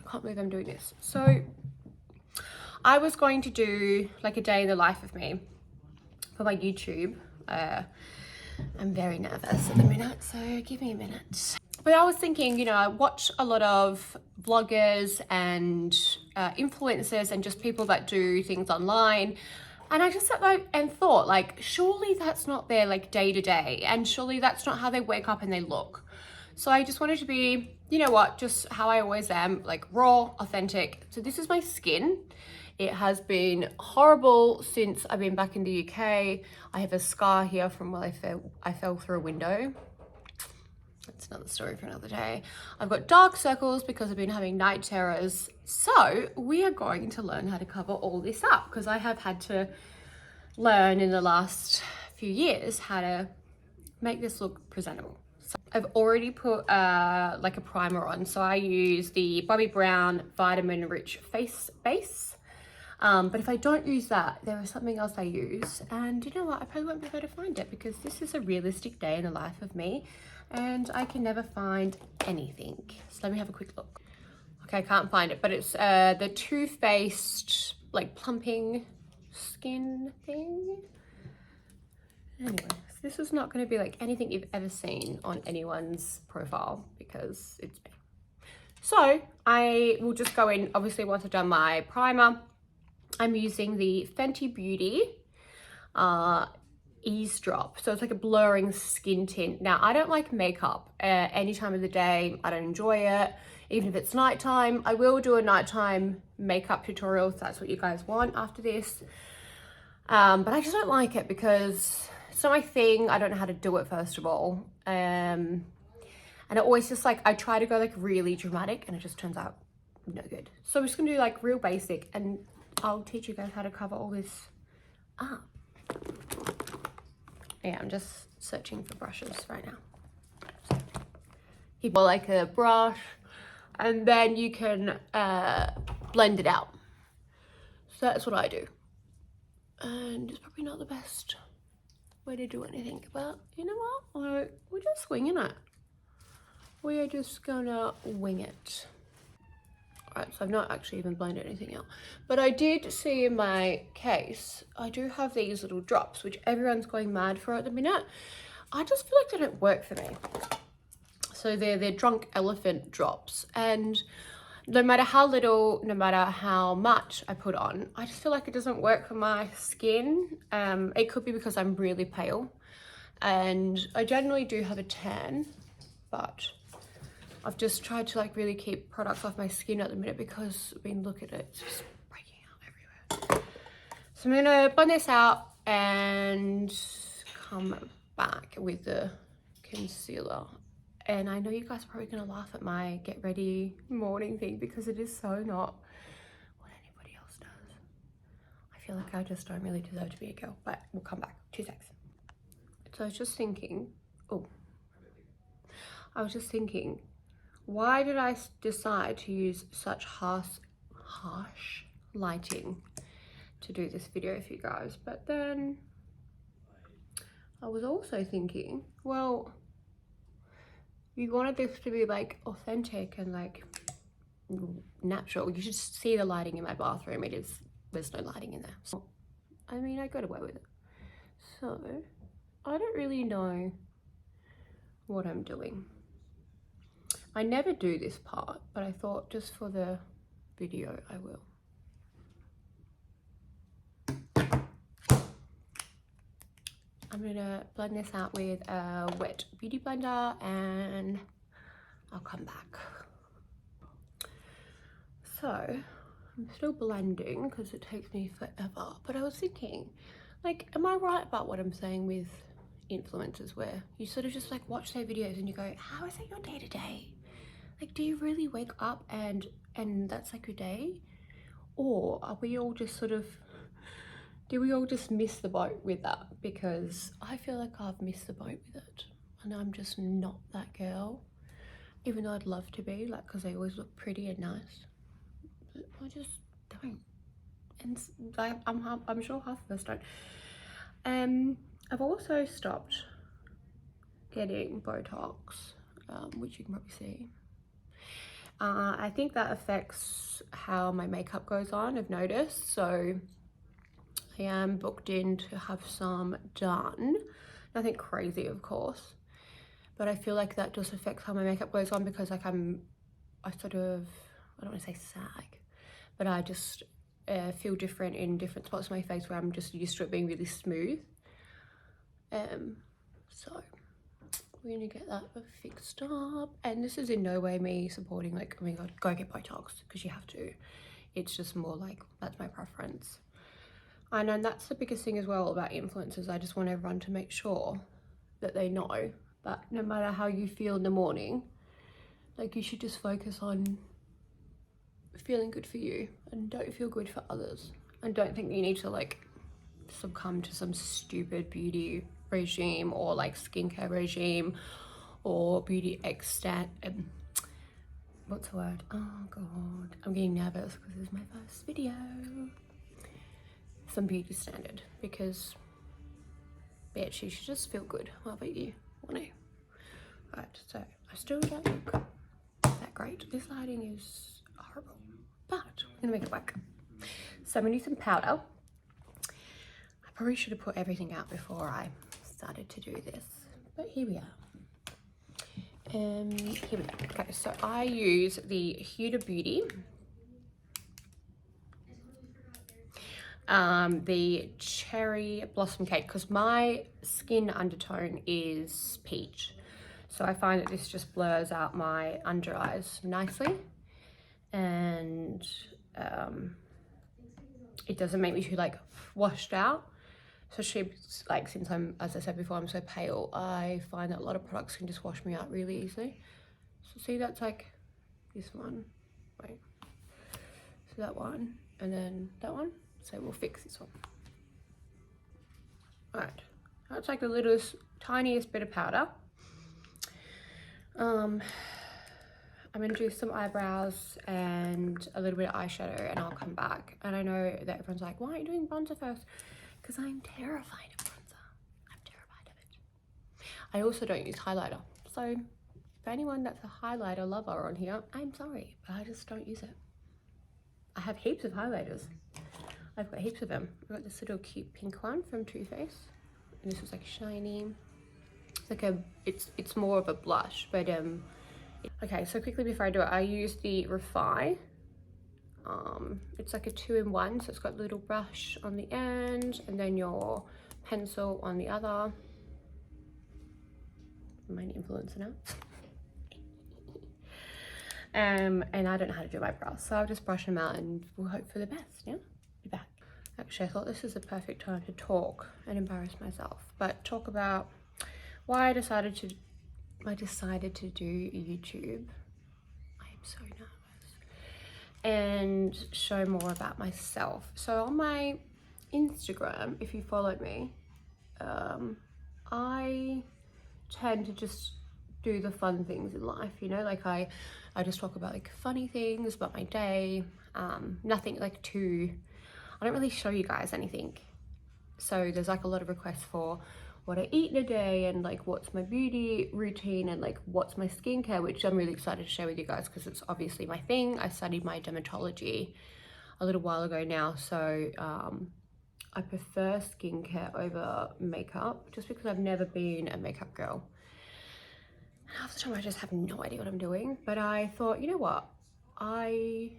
can't believe I'm doing this. So I was going to do like a day in the life of me for my YouTube. I'm very nervous at the minute, so give me a minute. But I was thinking, you know, I watch a lot of vloggers and influencers and just people that do things online. And I just sat there and thought, like, surely that's not their like day to day, and surely that's not how they wake up and they look. So I just wanted to be, you know what, just how I always am, like raw, authentic. So this is my skin. It has been horrible since I've been back in the UK. I have a scar here from when I fell through a window. That's another story for another day. I've got dark circles because I've been having night terrors. So we are going to learn how to cover all this up, because I have had to learn in the last few years how to make this look presentable. So I've already put like a primer on. So I use the Bobbi Brown Vitamin Rich Face Base. But if I don't use that, there is something else I use, and you know what, I probably won't be able to find it because this is a realistic day in the life of me and I can never find anything. So let me have a quick look. Okay, I can't find it, but it's the Too Faced like plumping skin thing. Anyway, this is not going to be like anything you've ever seen on anyone's profile because it's me. So I will just go in, obviously once I've done my primer, I'm using the Fenty Beauty Eavesdrop. So it's like a blurring skin tint. Now, I don't like makeup any time of the day. I don't enjoy it. Even if it's nighttime, I will do a nighttime makeup tutorial if that's what you guys want after this. But I just don't like it because it's not my thing. I don't know how to do it, first of all. And it always just like, I try to go like really dramatic and it just turns out no good. So I'm just gonna do like real basic, and I'll teach you guys how to cover all this up. Yeah, I'm just searching for brushes right now. So, you pull like a brush and then you can blend it out. So that's what I do. And it's probably not the best way to do anything, but you know what? We're just winging it. We are just gonna wing it. Right, so I've not actually even blended anything out, but I did see in my case I do have these little drops which everyone's going mad for at the minute. I just feel like they don't work for me. So they're drunk elephant drops, and no matter how little, no matter how much I put on, I just feel like it doesn't work for my skin. It could be because I'm really pale and I generally do have a tan, but I've just tried to like really keep products off my skin at the minute because, I mean, look at it, it's just breaking out everywhere. So I'm gonna blend this out and come back with the concealer. And I know you guys are probably gonna laugh at my get ready morning thing because it is so not what anybody else does. I feel like I just don't really deserve to be a girl, but we'll come back, 2 seconds. So I was just thinking, why did I decide to use such harsh lighting to do this video for you guys? But then I was also thinking, well, you wanted this to be like authentic and like natural. You should see the lighting in my bathroom. There's no lighting in there. So, I mean, I got away with it. So I don't really know what I'm doing. I never do this part, but I thought just for the video I will. I'm gonna blend this out with a wet beauty blender and I'll come back. So I'm still blending because it takes me forever, but I was thinking, like, am I right about what I'm saying with influencers where you sort of just like watch their videos and you go, how is it your day to day? Like, do you really wake up and that's like your day? Or are we all just sort of, do we all just miss the boat with that? Because I feel like I've missed the boat with it and I'm just not that girl, even though I'd love to be, like, because they always look pretty and nice, but I just don't. And I'm sure half of us don't. I've also stopped getting Botox, which you can probably see. I think that affects how my makeup goes on, I've noticed. So I am booked in to have some done. Nothing crazy, of course, but I feel like that does affect how my makeup goes on, because like I sort of, I don't want to say sag, but I just feel different in different spots of my face where I'm just used to it being really smooth. So we're gonna get that fixed up, and this is in no way me supporting like, oh my god, go get Botox, because you have to. It's just more like, that's my preference. And then that's the biggest thing as well about influencers. I just want everyone to make sure that they know that no matter how you feel in the morning, like you should just focus on feeling good for you and don't feel good for others, and don't think you need to like succumb to some stupid beauty regime or like skincare regime or beauty extent. What's the word? Oh god, I'm getting nervous because this is my first video. Some beauty standard, because bitch, you should just feel good whatever you want to. Right, so I still don't look that great. This lighting is horrible, but we're gonna make it work. So I'm gonna use some powder. I probably should have put everything out before I started to do this, but here we are. Here we go. Okay, so I use the Huda Beauty, the Cherry Blossom Cake, because my skin undertone is peach. So I find that this just blurs out my under eyes nicely, and it doesn't make me too like washed out. Especially like, since I'm, as I said before, I'm so pale, I find that a lot of products can just wash me out really easily. So see, that's like this one, right? So that one, and then that one. So we'll fix this one. All right, that's like the littlest, tiniest bit of powder. I'm gonna do some eyebrows and a little bit of eyeshadow, and I'll come back. And I know that everyone's like, why aren't you doing bronzer first? Because I'm terrified of bronzer. I'm terrified of it. I also don't use highlighter. So for anyone that's a highlighter lover on here, I'm sorry, but I just don't use it. I have heaps of highlighters. I've got heaps of them. I've got this little cute pink one from Too Faced, and this is like shiny. It's like it's more of a blush, but okay, so quickly before I do it, I use the Refy. It's like a 2-in-1, so it's got a little brush on the end and then your pencil on the other. I'm an influencer now. And I don't know how to do my brows, so I'll just brush them out and we'll hope for the best. Yeah, be back. Actually, I thought this is the perfect time to talk and embarrass myself, but talk about why I decided to do YouTube. I am so nervous. And show more about myself. So on my Instagram, if you followed me, I tend to just do the fun things in life, you know, like I just talk about like funny things about my day, nothing like I don't really show you guys anything. So there's like a lot of requests for what I eat in a day and like what's my beauty routine and like what's my skincare, which I'm really excited to share with you guys because it's obviously my thing. I studied my dermatology a little while ago now, so I prefer skincare over makeup just because I've never been a makeup girl. Half the time I just have no idea what I'm doing, but I thought, you know what, I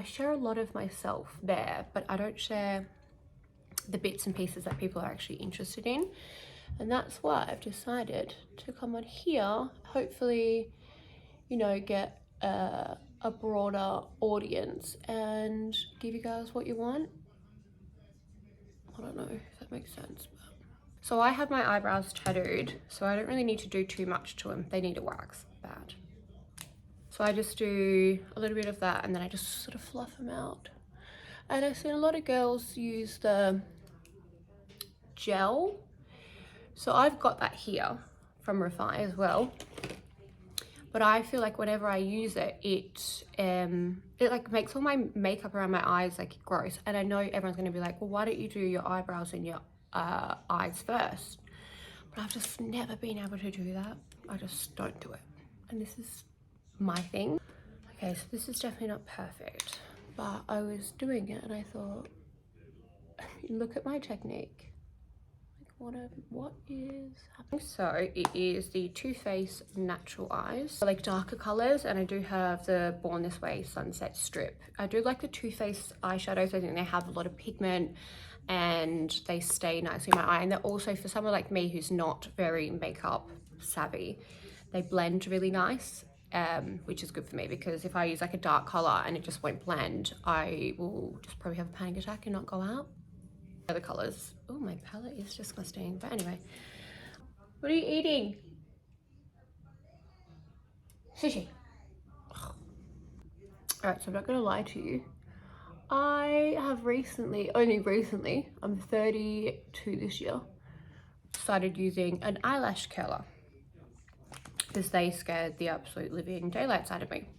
share a lot of myself there, but I don't share the bits and pieces that people are actually interested in. And that's why I've decided to come on here, hopefully, you know, get a broader audience and give you guys what you want. I don't know if that makes sense. So I have my eyebrows tattooed, so I don't really need to do too much to them. They need a wax bad. So I just do a little bit of that and then I just sort of fluff them out. And I've seen a lot of girls use the gel. So I've got that here from Refy as well, but I feel like whenever I use it, it like makes all my makeup around my eyes like gross. And I know everyone's gonna be like, well, why don't you do your eyebrows and your eyes first? But I've just never been able to do that. I just don't do it. And this is my thing. Okay, so this is definitely not perfect, but I was doing it and I thought, look at my technique. What is happening? So it is the Too Faced Natural Eyes, like darker colors, and I do have the Born This Way Sunset Strip. I do like the Too Faced eyeshadows. I think they have a lot of pigment and they stay nicely in my eye, and they're also, for someone like me who's not very makeup savvy, they blend really nice, which is good for me, because if I use like a dark color and it just won't blend, I will just probably have a panic attack and not go out. Other colors. Oh, my palette is disgusting. But anyway, what are you eating? Sushi. Alright, so I'm not gonna lie to you. I have only recently, I'm 32 this year, started using an eyelash curler because they scared the absolute living daylights out of me.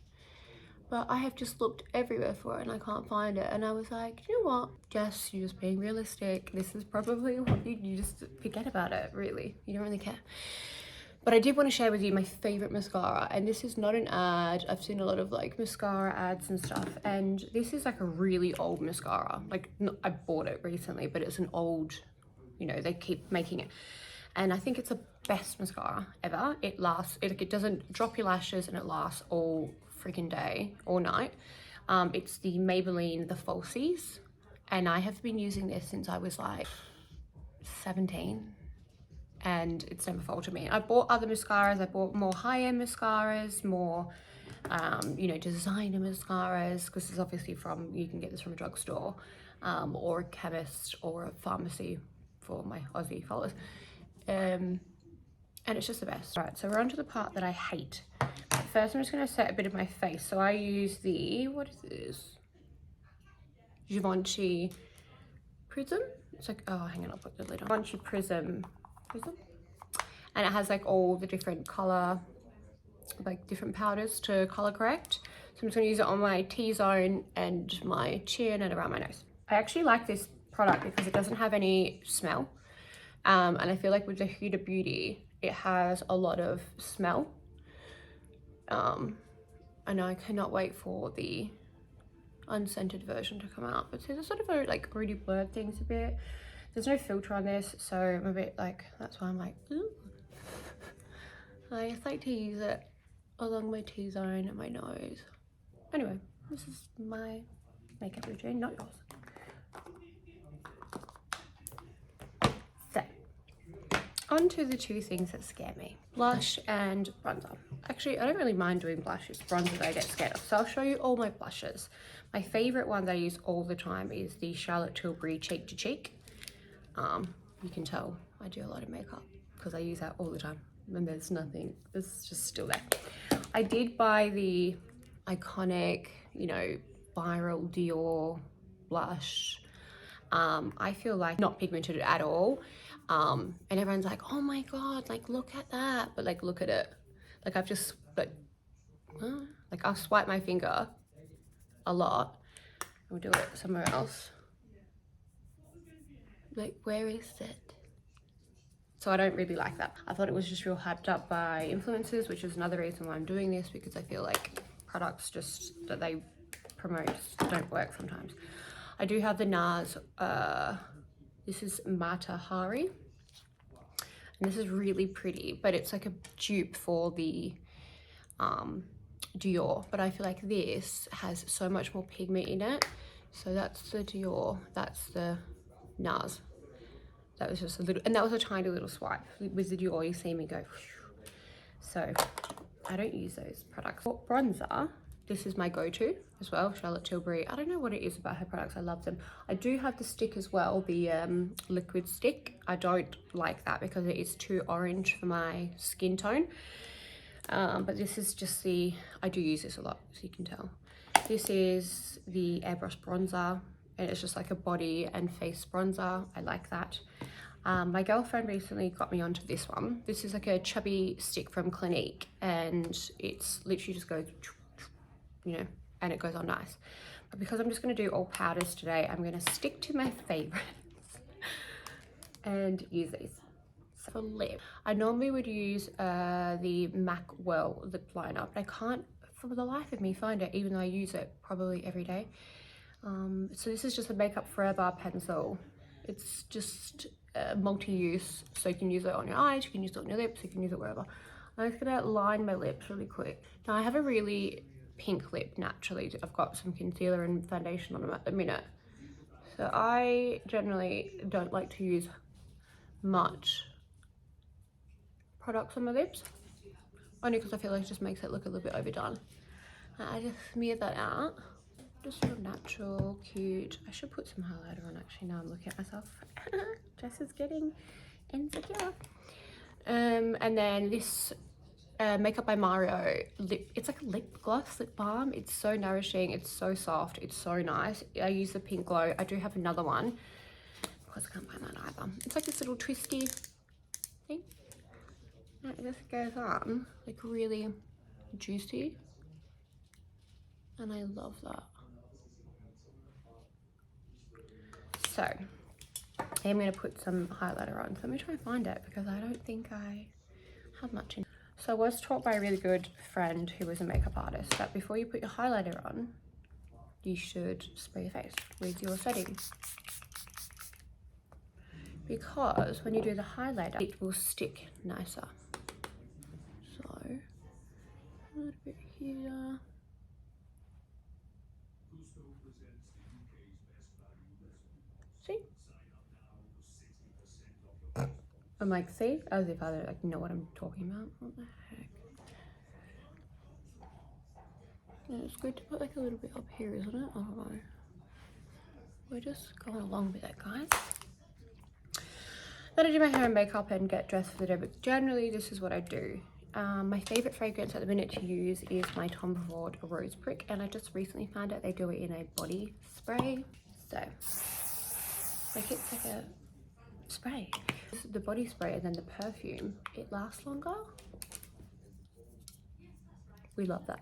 But I have just looked everywhere for it and I can't find it. And I was like, you know what? Jess, you're just being realistic. This is probably what you just forget about it, really. You don't really care. But I did want to share with you my favorite mascara, and this is not an ad. I've seen a lot of like mascara ads and stuff, and this is like a really old mascara. Like, I bought it recently, but it's an old, you know, they keep making it. And I think it's the best mascara ever. It lasts, it doesn't drop your lashes, and it lasts all freaking day, all night. It's the Maybelline The Falsies, and I have been using this since I was like 17, and it's never faltered me. I bought other mascaras. I bought more high-end mascaras, more you know, designer mascaras, because it's obviously you can get this from a drugstore, or a chemist or a pharmacy for my Aussie followers. And it's just the best. All right, so we're on to the part that I hate. First, I'm just going to set a bit of my face. So I use the, what is this? Givenchy Prism. It's like, oh, hang on, I'll put the lid on. Givenchy Prism. And it has like all the different color, like different powders to color correct. So I'm just going to use it on my T-zone and my chin and around my nose. I actually like this product because it doesn't have any smell. And I feel like with the Huda Beauty, it has a lot of smell. And I cannot wait for the unscented version to come out. But so there's sort of a like really blurred things a bit. There's no filter on this, so I'm a bit like, that's why I'm like, ooh. I just like to use it along my T-zone and my nose. Anyway, this is my makeup routine, not yours. So, on to the two things that scare me. Blush and bronzer. Actually, I don't really mind doing blushes. Bronzer that I get scared of. So I'll show you all my blushes. My favorite one that I use all the time is the Charlotte Tilbury Cheek to Cheek. You can tell I do a lot of makeup because I use that all the time. And there's nothing, it's just still there. I did buy the iconic, you know, viral Dior blush. I feel like not pigmented at all. And everyone's like, oh my God, like look at that. But like, look at it. Like I've just, like I'll swipe my finger a lot. We'll do it somewhere else. Like, where is it? So I don't really like that. I thought it was just real hyped up by influencers, which is another reason why I'm doing this, because I feel like products just that they promote don't work sometimes. I do have the NARS, this is Mata Hari, and this is really pretty, but it's like a dupe for the Dior, but I feel like this has so much more pigment in it. So that's the Dior, that's the NARS. That was just a little, and that was a tiny little swipe. With the Dior, you see me go. Whew. So I don't use those products. For bronzer, this is my go-to as well, Charlotte Tilbury. I don't know what it is about her products, I love them. I do have the stick as well, the liquid stick. I don't like that because it is too orange for my skin tone. But this is just the, I do use this a lot, so you can tell. This is the airbrush bronzer, and it's just like a body and face bronzer. I like that. My girlfriend recently got me onto this one. This is like a chubby stick from Clinique, and it's literally just goes, you know, and it goes on nice. But because I'm just gonna do all powders today, I'm gonna stick to my favorites and use these. So for lip, I normally would use the MAC Well lip liner, but I can't for the life of me find it, even though I use it probably every day. So this is just a Makeup Forever pencil. It's just multi-use, so you can use it on your eyes, you can use it on your lips, you can use it wherever. I'm just gonna line my lips really quick. Now I have a really pink lip naturally. I've got some concealer and foundation on them at the minute. So I generally don't like to use much products on my lips, only because I feel like it just makes it look a little bit overdone. And I just smear that out. Just sort of natural, cute. I should put some highlighter on actually, now I'm looking at myself. Jess is getting insecure. And then this Makeup by Mario lip, it's like a lip gloss, lip balm. It's so nourishing, it's so soft, it's so nice. I use the Pink Glow. I do have another one because I can't find that either. It's like this little twisty thing. And it just goes on like really juicy, and I love that. So I am going to put some highlighter on. So let me try and find it because I don't think I have much in. So I was taught by a really good friend who was a makeup artist that before you put your highlighter on, you should spray your face with your setting. Because when you do the highlighter, it will stick nicer. So a little bit here. See? I'm like, see? As if I don't like know what I'm talking about. What the heck? And it's good to put like a little bit up here, isn't it? I don't know. We're just going along with it, guys. Then I do my hair and makeup and get dressed for the day, but generally this is what I do. My favourite fragrance at the minute to use is my Tom Ford Rose Prick, and I just recently found out they do it in a body spray. So, like it's like a spray. The body spray and then the perfume, it lasts longer. We love that.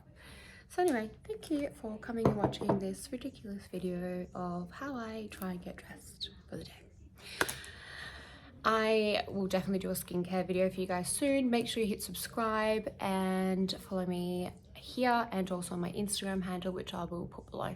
So anyway, thank you for coming and watching this ridiculous video of how I try and get dressed for the day. I will definitely do a skincare video for you guys soon. Make sure you hit subscribe and follow me here and also on my Instagram handle, which I will put below.